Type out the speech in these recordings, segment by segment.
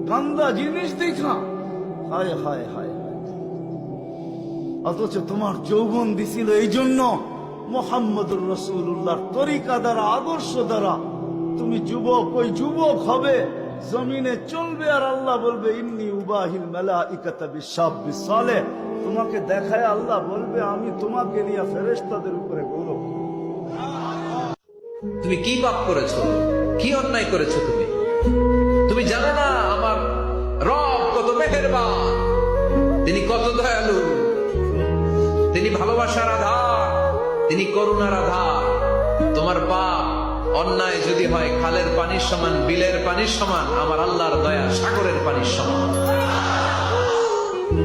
গান্দা জিনিস দেখা, হায় হায় হায়। অথচ তোমার যৌবন দিছিল এই জন্য মুহাম্মদুর রাসূলুল্লাহর তরিকা দ্বারা, আদর্শ দ্বারা তুমি যুবক, ওই যুবক হবে, জমিনে চলবে, আর আল্লাহ বলবে ইন্নী উবাহিল মালাইকাতা বিশাব্বিস সালেহ। তোমাকে দেখায় আল্লাহ বলবে আমি তোমাকে নিয়ে ফেরেশতাদের উপরে গৌরব। তুমি কি পাপ করেছো, কি অন্যায় করেছো? তুমি জানো না আমার রব কত মেহেরবান, তিনি কত দয়ালু, তিনি ভালোবাসার আধার, তিনি করুণার আধার। তোমার পাপ অন্যায় যদি হয় খালের পানির সমান, বিলের পানির সমান, আমার আল্লাহর দয়া সাগরের পানির সমান।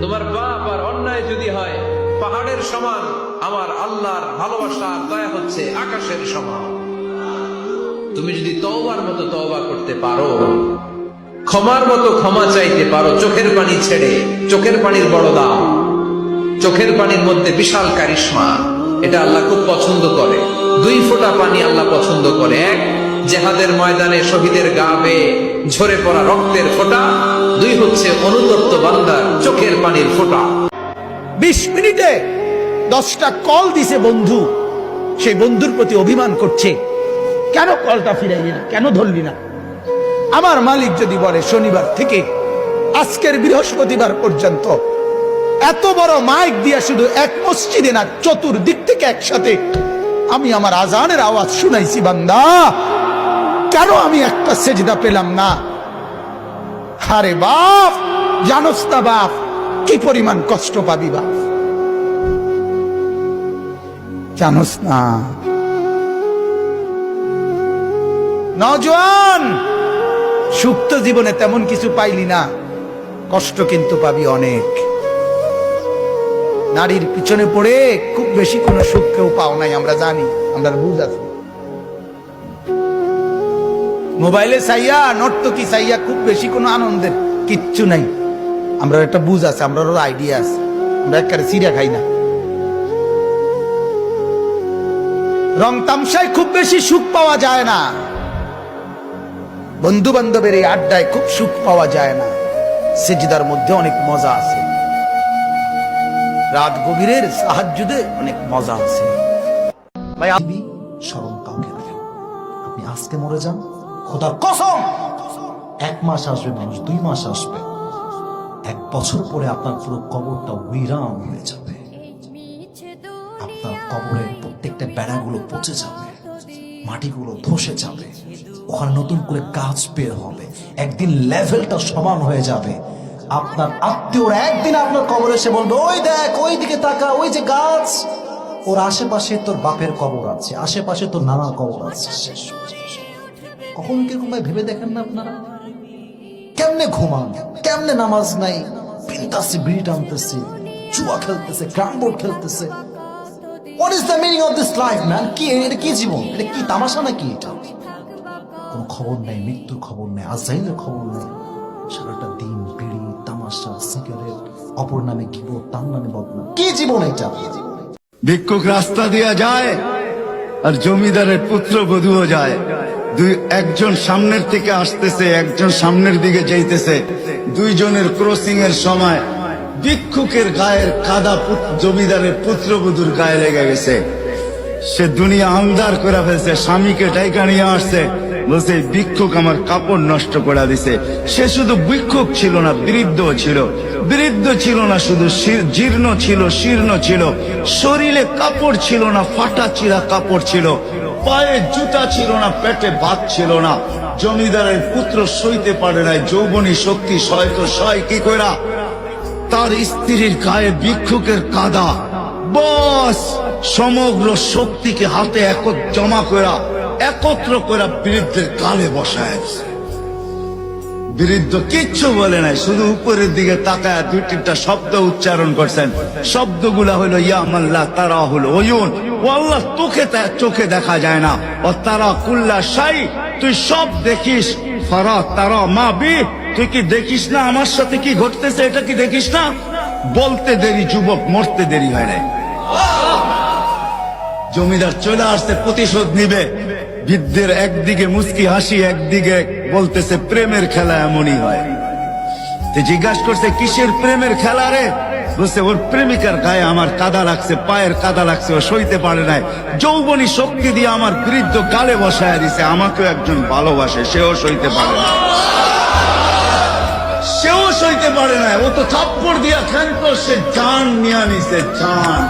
তোমার পাপ আর অন্যায় যদি হয় পাহাড়ের সমান, আমার আল্লাহর ভালোবাসা আর দয়া হচ্ছে আকাশের সমান। তুমি যদি তওবার মতো তওবা করতে পারো, ক্ষমার মতো ক্ষমা চাইতে পারো, চোখের পানি ছেড়ে, চোখের পানির বড় দাম, চোখের পানির মধ্যে বিশাল কারিশমা, এটা আল্লাহ খুব পছন্দ করে। 2 ফোঁটা পানি আল্লাহ পছন্দ করে। এক, জিহাদের ময়দানে শহীদের গা বেয়ে ঝরে পড়া রক্তের ফোঁটা। 2 হচ্ছে অনুতপ্ত বান্দার চোখের পানির ফোঁটা। 20 মিনিটে 10টা কল দিছে বন্ধু, সেই বন্ধুর প্রতি অভিমান করছে, কেন কলটা ফিরাইলি না, কেন ধরলি না? আমার মালিক যদি বলে শনিবার থেকে আজকের বৃহস্পতিবার পর্যন্ত এত বড় মাইক দিয়া শুধু এক মসজিদে না, চতুর্দিক থেকে একসাথে আমি আমার আজানের আওয়াজ শুনাইছি, বান্দা কেন আমি একটা সেজদা পেলাম না? আরে বাপ, জানোস না বাপ কি পরিমাণ কষ্ট পাবি বাপ, জানোস না? নওজোয়ান, সুপ্ত জীবনে তেমন কিছু পাইলি না, কষ্ট কিন্তু পাবি অনেক। নারীর পিছনে পড়ে খুব বেশি কোনো সুখ কেউ পাও নাই, আমরা জানি, আমরা বুঝ আছি। মোবাইলে চাইয়া, নর্তকী চাইয়া খুব বেশি কোনো আনন্দের কিচ্ছু নাই, আমরা একটা বুঝ আছে, আমরা আইডিয়া আছে, আমরা একেবারে সিরিয়া খাই না। রং তামসায় খুব বেশি সুখ পাওয়া যায় না, বন্ধু বান্ধবের এই আড্ডায় খুব সুখ পাওয়া যায় না, সেজদার মধ্যে অনেক মজা আছে, রাত গভীরের সাহাজ্জুদে অনেক মজা আছে। ভাই আপনি স্মরণ কাউকে রাখেন, আপনি আজকে মরে যান, খোদার কসম 1 মাস আসবে মানুষ, 2 মাস আসবে, 1 বছর পরে আপনার পুরো কবরটা উইরান হয়ে যাবে, আপনার কবরের প্রত্যেকটা বেড়াগুলো পচে যাবে, মাটিগুলো ধসে যাবে, ওখানে নতুন করে গাছ বের হবে, একদিন লেভেলটা সমান হয়ে যাবে। আপনার আত্মীয়রা একদিন আপনার কবরে এসে বলবে, ওই দেখ, ওই দিকে তাকা, ওই যে গাছ, ওর আশেপাশে তোর বাপের কবর আছে, আশেপাশে তোর নানার কবর আছে। শেষ কখন কিরকম ভাই ভেবে দেখেন না আপনারা? কেমনে ঘুমান, কেমনে নামাজ নাই, পিনতাছে, বিড়ি টানতেছে, জুয়া খেলতেছে, ক্যারাম বোর্ড খেলতেছে। What is the meaning of this life, man? কি এটা, কি জীবন, এটা কি তামাশা নাকি? এটা কোন খবর নেই, মৃত্যুর খবর নেই, আজাইলের খবর নেই, সারাটা দিন বিড়ি, তামাশা, সিগারেট, অপর নামে গীবত, তার নামে বদনাম। কি জীবন এটা? ভিক্ষুক রাস্তা দিয়া যায় আর জমিদারের পুত্র বধূও যায়, একজন সামনের থেকে আসতেছে, একজন সামনের দিকে যাইতেছে, 2 জনের ক্রসিং এর সময় ভিক্ষুকের গায়ের কাদা জমিদারের পুত্রবধূর গায়ে লেগে গেছে। সে দুনিয়া আন্ধার করে ফেলছে, স্বামীকে ডাইকা নিয়ে আসছে, বলছে ভিক্ষুক আমার কাপড় নষ্ট করে দিছে। সে শুধু ভিক্ষুক ছিল না, বৃদ্ধ ছিল, বৃদ্ধ ছিল না শুধু, জীর্ণ ছিল, শীর্ণ ছিল, শরীরে কাপড় ছিল না, ফাটা চিরা কাপড় ছিল, পায়ে জুতা ছিল না, পেটে ভাত ছিল না। জমিদারের পুত্র সইতে পারে নাই, যৌবনী শক্তি সয় তো সয় কি কইরা, তার স্ত্রীর গায়ে ভিক্ষুকের কাদা, বস সমগ্র শক্তিকে হাতে জমা করা, একত্র করা বৃদ্ধের গালে বসায়। বৃদ্ধ কিচ্ছু বলে নাই, শুধু উপরের দিকে তাকায় 2-3টা শব্দ উচ্চারণ করছেন। শব্দগুলা হলো ইয়া মাল্লা তারা হলো ওয়ুন, ও আল্লাহ চোখে দেখা যায় না, ও তারা কুল্লা শাই, তুই সব দেখিস, ফারা তারা মা বি, তুই কি দেখিস না আমার সাথে কি ঘটতেছে, এটা কি দেখিস না? বলতে দেরি যুবক, মরতে দেরি হয় নাই। জমিদার চলে আসছে, প্রতিশোধ নিবে। বৃদ্ধের একদিকে মুস্কি হাসি, একদিকে বলতেছে প্রেমের খেলা এমনই হয়। তে জিজ্ঞাসা করছে কিসের প্রেমের খেলা রে? বলছে ওর প্রেমিকার গায়ে আমার কাদা লাগছে, পায়ের কাদা লাগছে, ও সইতে পারে নাই। যৌবনী শক্তি দিয়ে আমার বৃদ্ধ গালে বসায় দিছে। আমাকেও একজন ভালোবাসে, সেও সইতে পারে না, সেও সইতে পারে না। ও তো থাপ্পড় দিয়া ক্ষান্ত, সে জান নিয়ে নিছে, জান।